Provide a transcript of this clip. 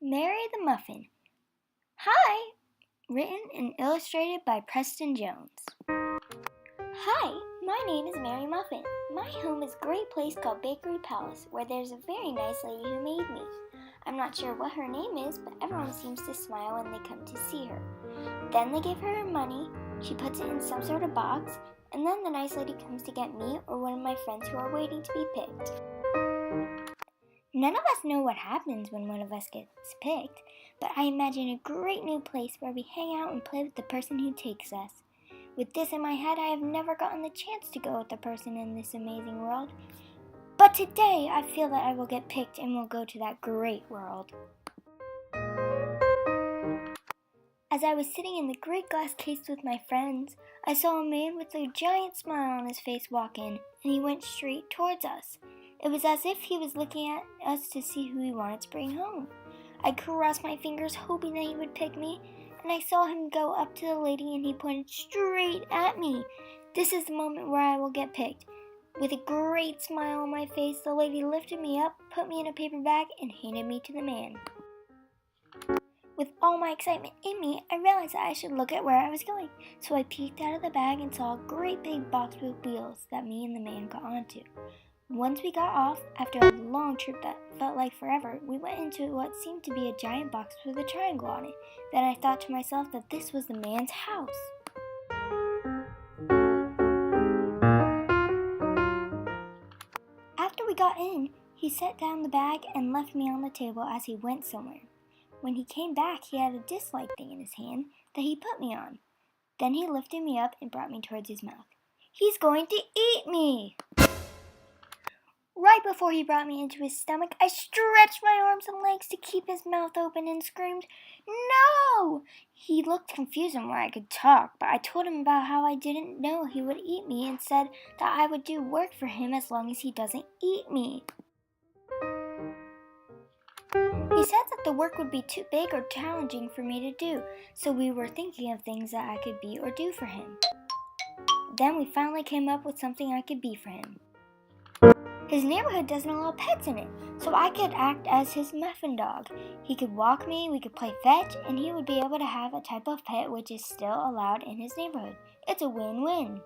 Mary the Muffin. Hi! Written and illustrated by Preston Jones. Hi, my name is Mary Muffin. My home is a great place called Bakery Palace, where there's a very nice lady who made me. I'm not sure what her name is, but everyone seems to smile when they come to see her. Then they give her money, she puts it in some sort of box, and then the nice lady comes to get me or one of my friends who are waiting to be picked. None of us know what happens when one of us gets picked, but I imagine a great new place where we hang out and play with the person who takes us. With this in my head, I have never gotten the chance to go with the person in this amazing world. But today, I feel that I will get picked and will go to that great world. As I was sitting in the great glass case with my friends, I saw a man with a giant smile on his face walk in, and he went straight towards us. It was as if he was looking at us to see who he wanted to bring home. I crossed my fingers hoping that he would pick me, and I saw him go up to the lady and he pointed straight at me. This is the moment where I will get picked. With a great smile on my face, the lady lifted me up, put me in a paper bag, and handed me to the man. With all my excitement in me, I realized that I should look at where I was going. So I peeked out of the bag and saw a great big box with wheels that me and the man got onto. Once we got off, after a long trip that felt like forever, we went into what seemed to be a giant box with a triangle on it. Then I thought to myself that this was the man's house. After we got in, he set down the bag and left me on the table as he went somewhere. When he came back, he had a disc-like thing in his hand that he put me on. Then he lifted me up and brought me towards his mouth. He's going to eat me! Right before he brought me into his stomach, I stretched my arms and legs to keep his mouth open and screamed, "No!" He looked confused on why I could talk, but I told him about how I didn't know he would eat me and said that I would do work for him as long as he doesn't eat me. He said that the work would be too big or challenging for me to do, so we were thinking of things that I could be or do for him. Then we finally came up with something I could be for him. His neighborhood doesn't allow pets in it, so I could act as his muffin dog. He could walk me, we could play fetch, and he would be able to have a type of pet which is still allowed in his neighborhood. It's a win-win.